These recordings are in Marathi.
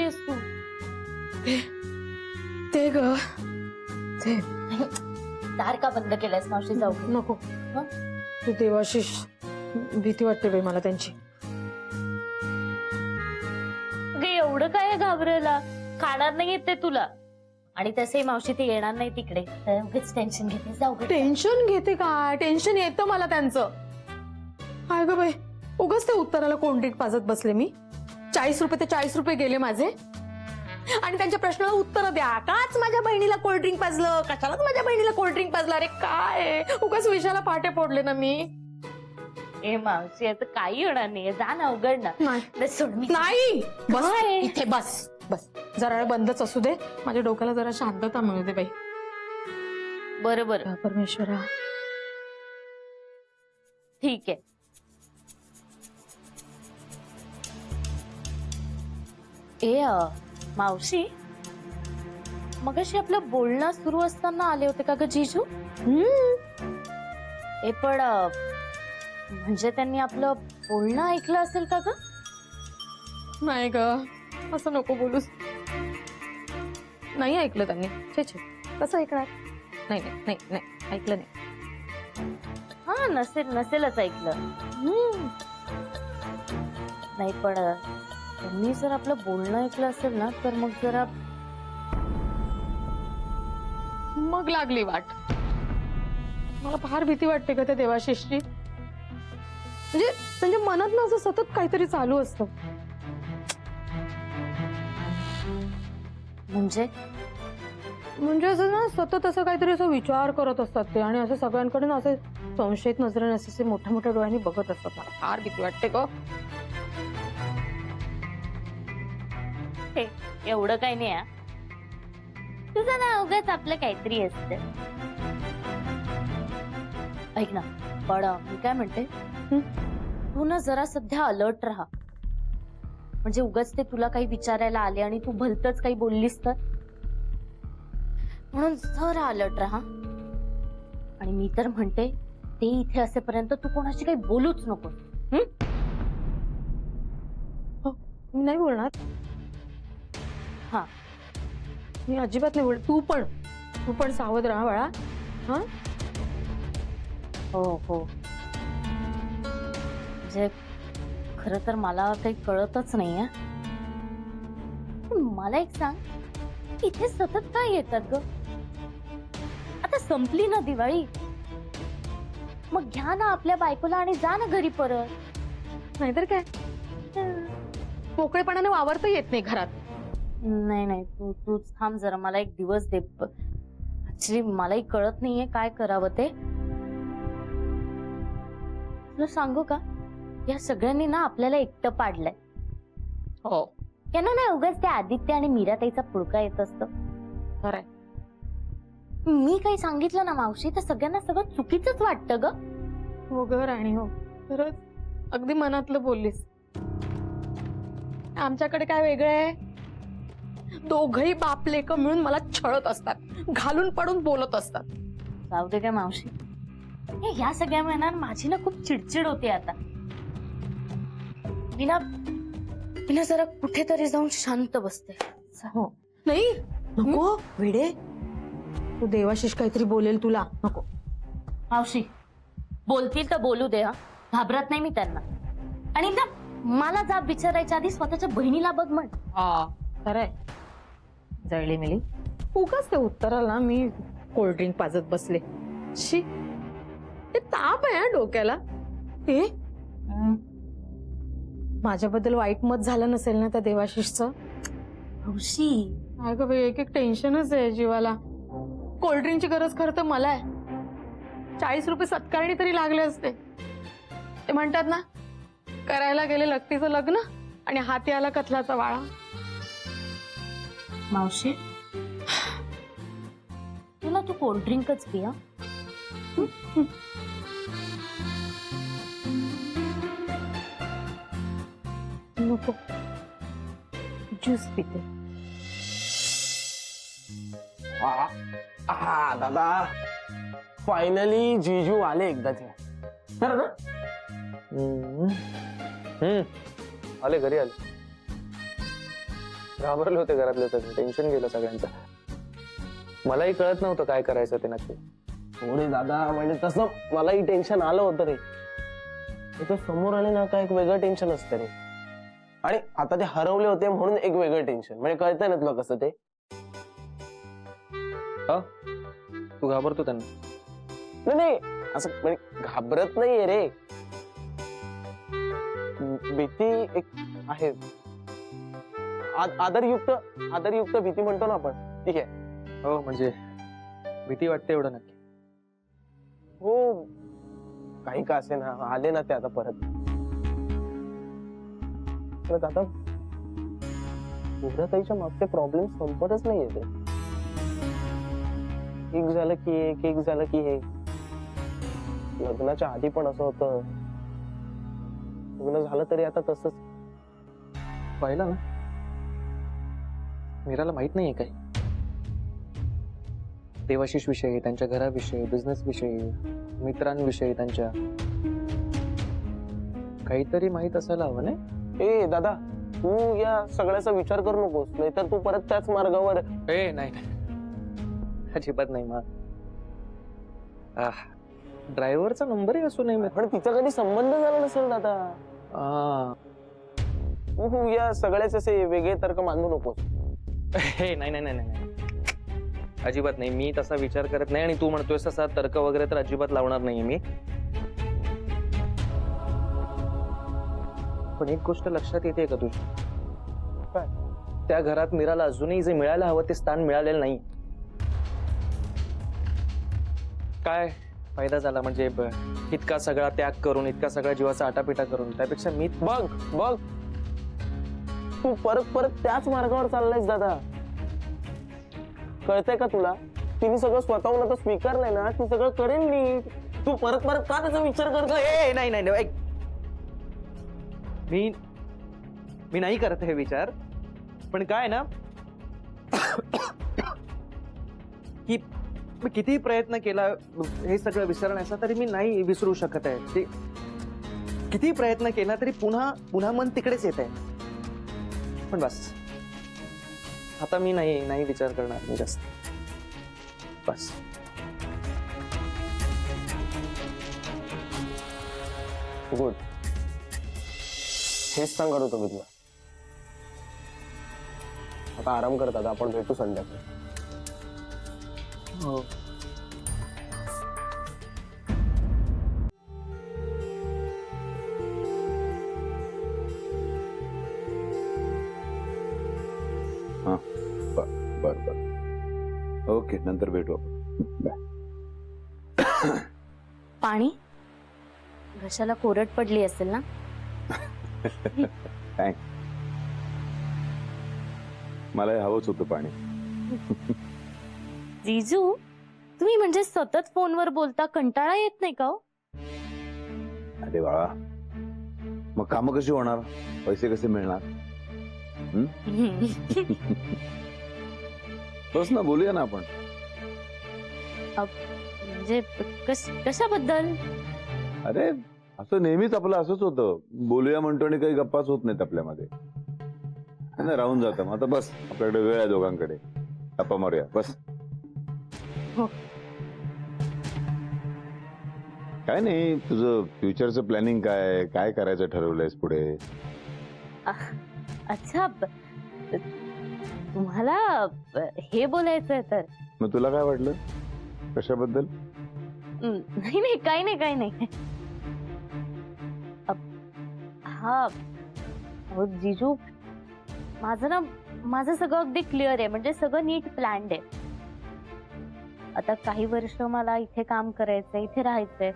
करतेस तू? ते ग ते दार का बंद केलंयस मावशी? जाऊ नको. हं? ते देवाशिष भीती वाटते बाई मला त्यांची. अगं एवढं काय घाबरायला? खाणार नाही येते तुला. आणि तसे मावशी ते येणार नाही तिकडे, तर उगीच टेन्शन घेते. जाऊ गं. टेन्शन घेते काय? टेन्शन येतं मला त्यांचं. काय ग बाई, उगाच ते उत्तराला कोंडीत पाजत बसले मी. 40 रुपये ते 40 रुपये गेले माझे. आणि त्यांच्या प्रश्नाला उत्तर द्या. काच माझ्या बहिणीला कोल्ड्रिंक पाजलं, कशालाच माझ्या बहिणीला कोल्ड्रिंक पाजलं. अरे काय उगाच विषयाला पाटे फोडले ना मी. ए मावशी आता काही होणार नाही, जा ना, उघड ना. नाही सोड मी. नाही, बस काय? इथे बस बस. जरा वेळ बंदच असू दे, माझ्या डोक्याला जरा शांतता मिळू दे बाई. बरोबर, परमेश्वरा. ठीक आहे. मावशी, मगाशी आपलं बोलणं सुरू असताना आले होते का ग जीजू? पण म्हणजे त्यांनी आपलं बोलणं ऐकलं असेल का ग? नाही ग, असं नको बोलूस. नाही ऐकलं त्यांनी. छे छे, कसं ऐकणार? नाही नाही नाही नाही ऐकलं नाही. हा, नसेलच ऐकलं. नाही पण त्यांनी जर आपलं बोलणं ऐकलं असेल ना, तर मग लागली वाट. मला फार भीती वाटते का त्या देवाशिषची. म्हणजे त्यांच्या मनात ना असं सतत काहीतरी चालू असतं. म्हणजे असं ना सतत असं काहीतरी असं विचार करत असतात ते. आणि असं सगळ्यांकडे ना असं संशयित नजरेने असे मोठ्या मोठ्या डोळ्यांनी बघत असतात. मला फार भीती वाटते का. एवढं काही नाही. तुझं ना उगाच आपलं काहीतरी असतं. ऐक ना, पण मी काय म्हणते, तू ना जरा सध्या अलर्ट राहा. म्हणजे उगाच ते तुला काही विचारायला आले आणि तू भलतच काही बोललीस तर. म्हणून जरा अलर्ट राहा. आणि मी तर म्हणते, ते इथे असेपर्यंत तू कोणाशी काही बोलूच नको. मी नाही बोलणार. हा, मी अजिबात नाही बोलत. तू पण सावध राहा बाळा. हा, हो हो. म्हणजे खरं तर मला काही कळतच नाहीये. मला एक सांग, इथे सतत काय येतात ग? आता संपली ना दिवाळी, मग घ्या ना आपल्या बायकोला आणि जा ना घरी परत. नाहीतर काय, मोकळेपणाने वावरता येत नाही घरात. नाही, तूच थांब जरा, मला एक दिवस दे. ऍक्च्युली मलाही कळत नाहीये काय करावं ते. तुला सांगू का, या सगळ्यांनी ना आपल्याला एकटं पाडलंय. हो, यांना नाही उगाच ते आदित्य आणि मीराताईचा पुळका येत असतो. खरंय. मी काही सांगितलं ना मावशी, तर सगळ्यांना सगळं चुकीचंच वाटतं ग. हो ग राणी, हो खरंच अगदी मनातलं बोललीस. आमच्याकडे काय वेगळं आहे. दोघही बाप लेक मिळून मला छळत असतात, घालून पडून बोलत असतात. जाऊ दे काय मावशी, ह्या सगळ्या महिन्यात माझी ना खूप चिडचिड होते आता. मी ना जरा कुठेतरी जाऊन शांत बसते. हो, नाही नको वेडे, तू देवाशिष काहीतरी बोलेल तुला. नको मावशी, बोलतील तर बोलू दे. हा, घाबरत नाही मी त्यांना. आणि ना मला जाब विचारायच्या आधी स्वतःच्या बहिणीला बघ म्हण. खरंय, जळली मिली. उगाच ते उत्तराला मी कोल्ड्रिंक पाजत बसले. शी, ते ताप आहे डोक्याला. हे माझ्याबद्दल वाईट मत झालं नसेल ना त्या देवाशिषचं? मावशी, काय ग बाई, एक टेन्शनच आहे जीवाला. कोल्ड्रिंकची गरज खरं तर मला आहे. 40 रुपये सत्कारणी तरी लागले असते. ते म्हणतात ना, करायला गेले लक्तीचं लग्न आणि हाती आला कथलाचा वाळा. मावशी, तुला तू कोल्ड्रिंकच पी. हा, नको, ज्यूस पिते. हा दादा, फायनली जीजू आले एकदाचे. आले, घरी आले. घाबरले होते घरातले सगळे, टेन्शन गेलं सगळ्यांचं. मलाही कळत नव्हतं काय करायचं ते नक्की. थोडे दादा म्हणजे तसं मलाही टेन्शन आलं होतं रे. तो समोर आले ना काय एक वेगळं टेन्शन असतं रे. आणि आता ते हरवले होते म्हणून एक वेगळं टेन्शन. म्हणजे कळतंय ना तुला कसं ते. तू घाबरतो त्यांना? नाही नाही असं म्हणजे घाबरत नाहीये रे. भीती एक आहे. आदरयुक्त भीती म्हणतो ना आपण, ठीक आहे. हो म्हणजे भीती वाटते एवढं नक्की. हो काही का असे ना आले ना ते आता परत. परत आता ताईच्या मागचे प्रॉब्लेम संपतच नाहीये ते. एक झालं की एक झालं की हे. लग्नाच्या आधी पण असं होतं, लग्न झालं तरी आता तसंच. पाहिलं ना, मीराला माहित नाहीये काय. देवाशिष विषयी, त्यांच्या घराविषयी, बिझनेस विषयी, मित्रांविषयी त्यांच्या काहीतरी माहित असायला हवं नाही. ए दादा तू या सगळ्याचा विचार करू नकोस, नाहीतर तू परत त्याच मार्गावर. ए नाही नाही, अजिबात नाही. मग ड्रायव्हरचा नंबरही असू नये. पण तिचा कधी संबंध झाला नसेल दादा. तू या सगळ्याचे असे वेगळे तर्क मांडू नकोस. हे नाही नाही नाही नाही, अजिबात नाही. मी तसा विचार करत नाही. आणि तू म्हणतोयस तसा तर्क वगैरे तर अजिबात लावणार नाहीये मी. पण एक गोष्ट लक्षात येते का तुझी? काय? त्या घरात मीराला अजूनही जे मिळायला हवं ते स्थान मिळालेलं नाही. काय फायदा झाला म्हणजे इतका सगळा त्याग करून, इतका सगळा जीवाचा आटापिटा करून? त्यापेक्षा मी बघ तू परत त्याच मार्गावर चाललायस दादा. कळतंय का तुला? तिने सगळं स्वतःहून आता स्वीकारलंय ना, ती सगळं करेल मी. तू परत का त्याचा विचार करतोय? नाही नाही नाही, मी नाही करत हे विचार. पण काय ना की मी कितीही प्रयत्न केला हे सगळं विसरण्याचा तरी मी नाही विसरू शकत आहे. ते किती प्रयत्न केला तरी पुन्हा मन तिकडेच येत आहे. पण बस आता मी नाही विचार करणार मी जास्त. बस गुड. हेच सांगत होतो मी तुला. आता आराम करत आता आपण भेटू संध्याकाळी. हो. बर ओके, नंतर भेटू आपण. बाय. पाणी घशाला कोरड पडली असेल ना? थँक्स. मला हवंच होतं पाणी. जीजू तुम्ही म्हणजे सतत फोनवर बोलता, कंटाळा येत नाही का हो? अरे बाळा, मग कामं कशी होणार, पैसे कसे मिळणार? बस ना, बोलूया ना आपण. म्हणजे कशाबद्दल? अरे असं नेहमीच आपलं असंच होतं, बोलूया म्हणतो आणि काही गप्पाच होत नाहीत आपल्यामध्ये. नाही राहून जातं. मग आता बस, आपल्याकडे वेळ आहे दोघांकडे, गप्पा मारूया बस. हो. काय नाही, तुझं फ्युचरचं प्लॅनिंग काय करायचं ठरवलंयस पुढे? अच्छा, तुम्हाला हे बोलायचंय तर. मग तुला काय वाटलं, कशाबद्दल? नाही काही नाही. हा हो जीजू, माझं सगळं अगदी क्लिअर आहे. म्हणजे सगळं नीट प्लॅन्ड आहे. आता काही वर्ष मला इथे काम करायचंय, इथे राहायचंय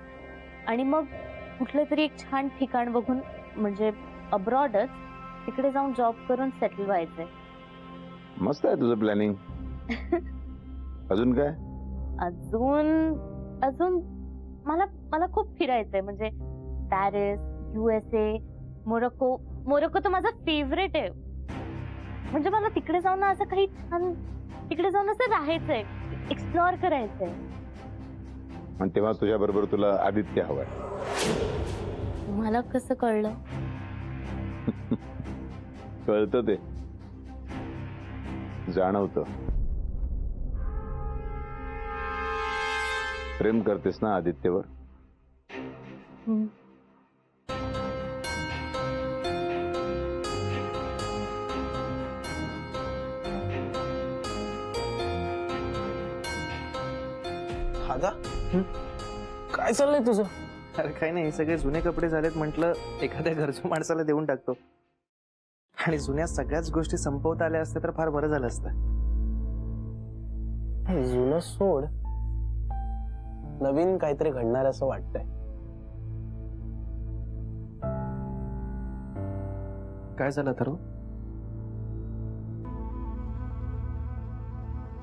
आणि मग कुठलं तरी एक छान ठिकाण बघून, म्हणजे अब्रॉडच, तिकडे जाऊन जॉब करून सेटल व्हायचंय. मस्त आहे तुझं प्लॅनिंग. अजून काय? अजून मला खूप फिरायचंय. म्हणजे पॅरिस, USA, मोरोको तर माझा फेवरेट आहे. म्हणजे मला तिकडे जाऊन ना असं काही छान, तिकडे जाऊन असं राहायचंय, एक्सप्लोअर करायचंय. आणि तेव्हा तुझ्या बरोबर तुला आदित्य हवाय. तुम्हाला कसं कळलं? कळतं ते. जाणवतं. प्रेम करतेस ना आदित्यवर? हम्म. दादा काय चाललंय तुझं? अरे काही नाही, सगळे जुने कपडे झालेत, म्हटलं एखाद्या गरजू माणसाला देऊन टाकतो. आणि जुन्या सगळ्याच गोष्टी संपवता आल्या असत्या तर फार बरं झालं असतं. जुनं सोड, नवीन काहीतरी घडणार असं वाटतंय. काय झालं अथर्व?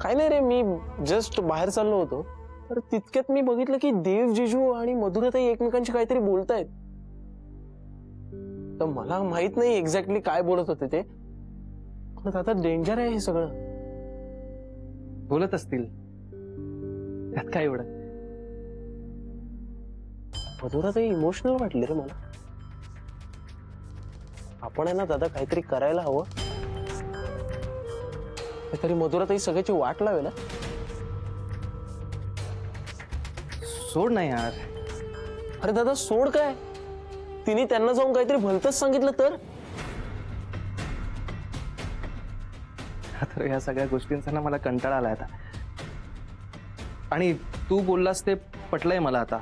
काय नाही रे, मी जस्ट बाहेर चाललो होतो तर तितक्यात मी बघितलं की देव, जिजू आणि मधुराताई एकमेकांशी काहीतरी बोलतायत. तर मला माहित नाही एक्झॅक्टली काय बोलत होते ते, पण आता डेंजर आहे हे सगळं. बोलत असतील, त्यात काय एवढं? मधुराताई इमोशनल वाटली रे मला. आपण आहे ना दादा काहीतरी करायला हवं, तरी मधुराताई सगळ्याची वाट लावेल. सोड ना यार. अरे दादा सोड काय, तिने त्यांना जाऊन काहीतरी भलतंच सांगितलं तर. तर या सगळ्या गोष्टींचा ना मला कंटाळा आलाय आता. आणि तू बोललास ते पटलंय मला आता.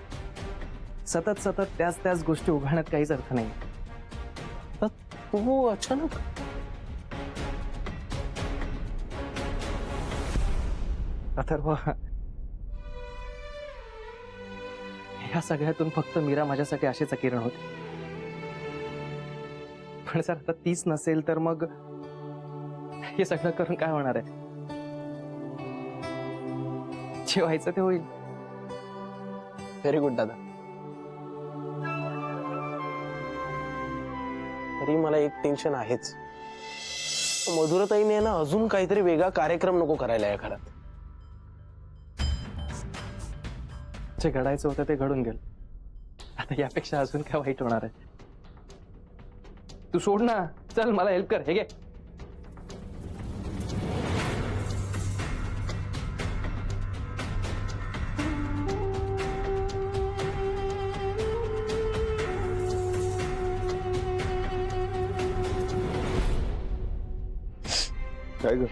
सतत सतत त्याच त्याच गोष्टी उघडण्यात काहीच अर्थ नाही. तू अचानक अथर्व, या सगळ्यातून फक्त मीरा माझ्यासाठी अशीच किरण होती. पण जर आता तीच नसेल तर मग हे सगळं करून काय होणार आहे? जे व्हायचं ते होईल. व्हेरी गुड दादा. तरी मला एक टेन्शन आहेच. मधुराताईने ना अजून काहीतरी वेगळा कार्यक्रम नको करायला या घरात. जे घडायचं होतं ते घडून गेलं. आता यापेक्षा अजून काय वाईट होणार आहे? तू सोड ना, चल मला हेल्प कर. हे घे. काय ग,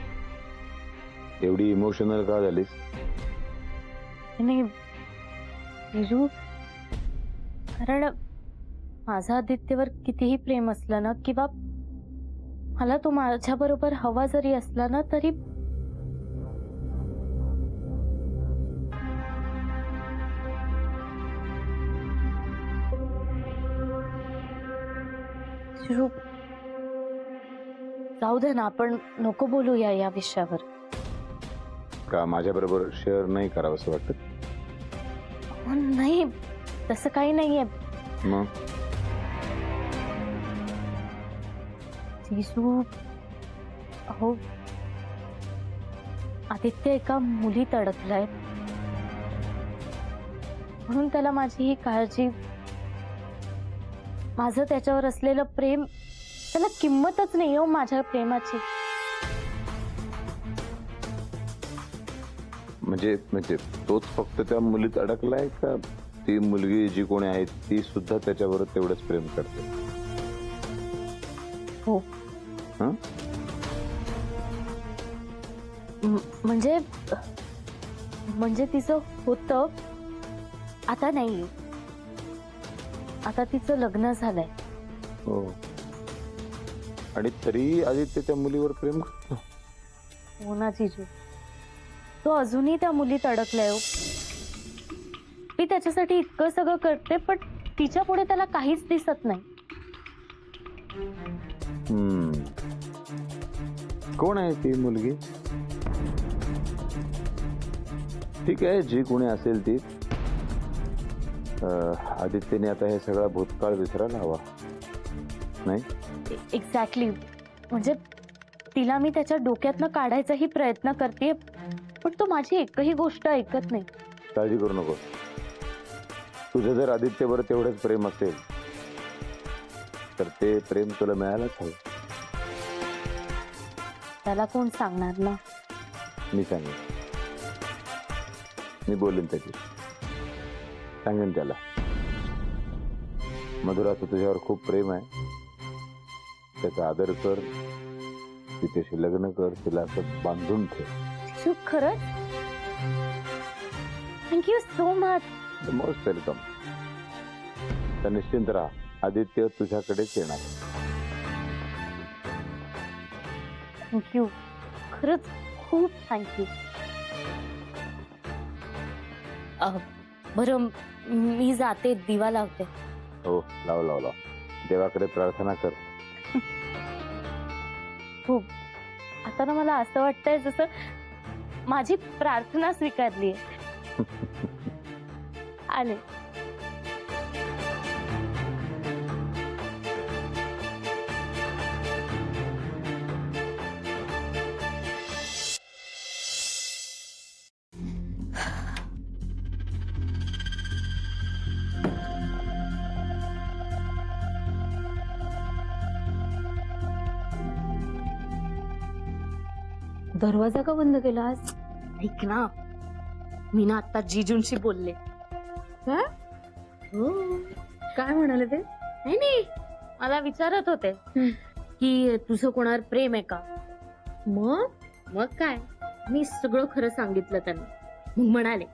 एवढी इमोशनल का झालीस? नाही जिजू, कारण माझं आदित्यवर कितीही प्रेम असलं ना, किंवा मला तो माझ्या बरोबर हवा जरी असला ना, तरी जिजू जाऊ दे ना, आपण नको बोलूया या विषयावर. का माझ्या बरोबर शेअर नाही करावं असं वाटतं? नाही, तसं काही नाहीये मग जिजू. अहो, आदित्य एका मुलीत अडकलाय, म्हणून त्याला माझी ही काळजी, माझं त्याच्यावर असलेलं प्रेम, त्याला किंमतच नाही हो माझ्या प्रेमाची. म्हणजे तोच फक्त त्या मुलीत अडकलाय का ती मुलगी जी कोणी आहे ती सुद्धा त्याच्यावर तेवढंच प्रेम करते? हो. हं? म्हणजे तिचं होतं, आता नाही. आता तिचं लग्न झालंय. हो. आणि तरी आदित्य त्या मुलीवर प्रेम करतो? हो ना जिजू, तो अजूनही त्या मुलीत अडकलाय हो. मी त्याच्यासाठी इतकं सगळं करते, पण तिच्या पुढे त्याला काहीच दिसत नाही. कोण आहे ती मुलगी? ठीक आहे, जी कोणी असेल ती. आदित्यने आता हे सगळा भूतकाळ विसरायला हवा, नाही? एक्झॅक्टली. म्हणजे तिला मी त्याच्या डोक्यातनं काढायचाही प्रयत्न करते, पण तो माझी एकही गोष्ट ऐकत नाही. काळजी करू नको. तुझं जर आदित्यवर तेवढंच प्रेम असेल तर ते प्रेम तुला मिळायलाच हवं. त्याला कोण सांगणार ना. मी सांगेन, मी बोलेन त्याची, सांगेन त्याला मधुराचं तुझ्यावर खूप प्रेम आहे, त्याचा आदर कर, तिच्याशी लग्न कर, तिला असं बांधून ठेव. जिजू खरंच thank you so much. Most welcome. तर निश्चिंत राहा, आदित्य तुझ्याकडेच येणार. थँक्यू, खरंच खूप थँक्यू. बरं मी जाते, दिवा लावते. हो, लाव लाव लाव. देवाकडे प्रार्थना कर. खूप. आता ना मला असं वाटतंय जसं माझी प्रार्थना स्वीकारली आहे. आले. दरवाजा का बंद केला आज? ऐक ना, मी ना आता जीजूंशी बोलले. काय? हो. काय म्हणाले ते? नाही, मला विचारत होते की तुझं कोणावर प्रेम आहे का. मग काय, मी सगळं खरं सांगितलं त्यांना. मग म्हणाले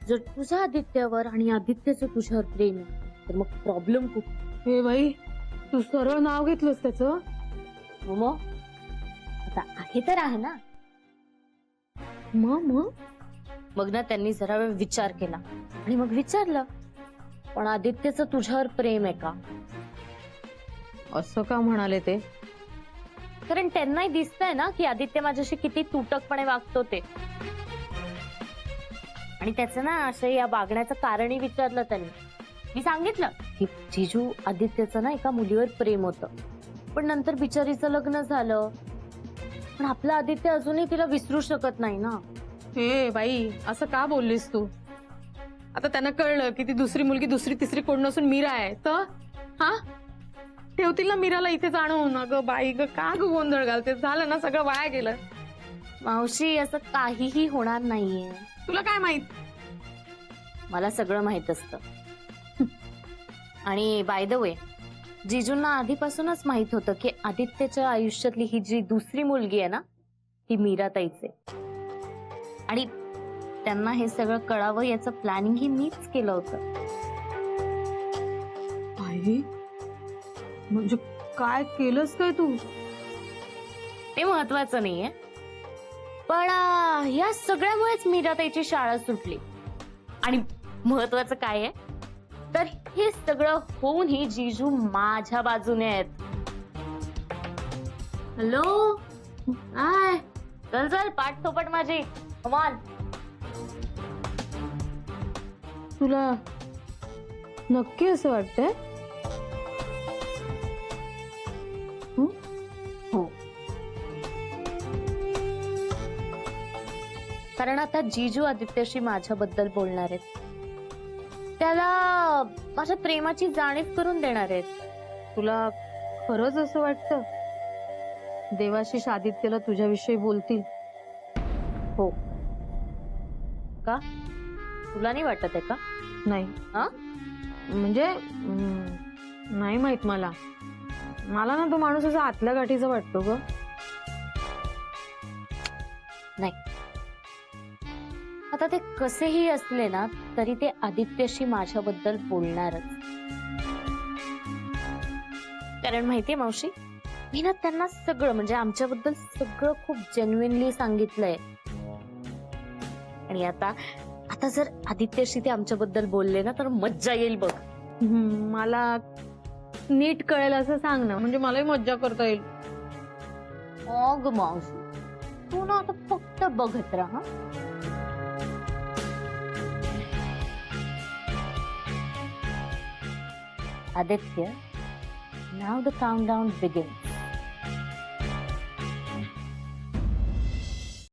जर तुझ्या आदित्यावर आणि आदित्यचं तुझ्यावर प्रेम आहे तर मग प्रॉब्लेम खूप. हे बाई, तू सरळ नाव घेतलंस त्याचं. मग आता आहे तर आहे ना. मग ना त्यांनी जरा वेळ विचार केला आणि मग विचारलं, पण आदित्यचं तुझ्यावर प्रेम आहे का. असं का म्हणाले ते? कारण त्यांनाही दिसतंय ना की आदित्य माझ्याशी किती तुटकपणे वागतो ते. आणि त्याचं ना असं या वागण्याचं कारणही विचारलं त्यांनी. मी सांगितलं की जिजू आदित्यचं ना एका मुलीवर प्रेम होतं, पण नंतर बिचारीचं लग्न झालं. पण आपलं आदित्य अजूनही तिला विसरू शकत नाही ना. हे बाई, असं का बोललीस तू? आता त्यांना कळलं की ती दुसरी मुलगी दुसरी तिसरी कोण नसून मीरा आहे तर हा ठेवतील ना मीराला इथे जाणून. अगं बाई ग, का ग गोंधळ घालते? झालं ना, सगळं वाया गेलं. मावशी, असं काहीही होणार नाहीये. तुला काय माहित? मला सगळं माहित असतं. आणि बाय द वे, जीजूंना आधीपासूनच माहित होतं की आदित्यच्या आयुष्यातली ही जी दुसरी मुलगी आहे ना, ती मीराताईच आहे. आणि त्यांना हे सगळं कळावं याचं प्लॅनिंग ही मीच केलं होतं. बाई, म्हणजे काय केलंस काय तू? ते महत्वाचं नाहीये, पण या सगळ्यामुळेच मीराताईची शाळा सुटली. आणि महत्वाचं काय आहे तर हे सगळं होऊनही जीजू माझ्या बाजूने आहेत. हॅलो, काय? चल चल, पाठ थोपट माझी. कमान. तुला नक्की असं वाटतंय? हो, कारण आता जीजू आदित्यशी माझ्याबद्दल बोलणार आहेत. त्याला माझ्या प्रेमाची जाणीव करून देणार आहेत. तुला खरंच असं वाटतं देवाशीष आदित्यला तुझ्याविषयी बोलतील? हो. का, तुला नाही वाटत आहे का? नाही. हा? म्हणजे नाही माहित मला. मला ना तो माणूस असा आतल्या गाठीचा वाटतो ग. नाही, आता ते कसेही असले ना तरी ते आदित्यशी माझ्याबद्दल बोलणारच. कारण माहितीये मावशी, मी ना त्यांना सगळं म्हणजे आमच्याबद्दल सगळं खूप जेन्युइनली सांगितलंय. आणि आता जर आदित्यशी ते आमच्याबद्दल बोलले ना तर मज्जा येईल बघ. मला नीट कळेल असं सांग ना, म्हणजे मलाही मज्जा करता येईल. अग मावशी, तू ना आता फक्त बघत राहा. Aditya, now the countdown begins.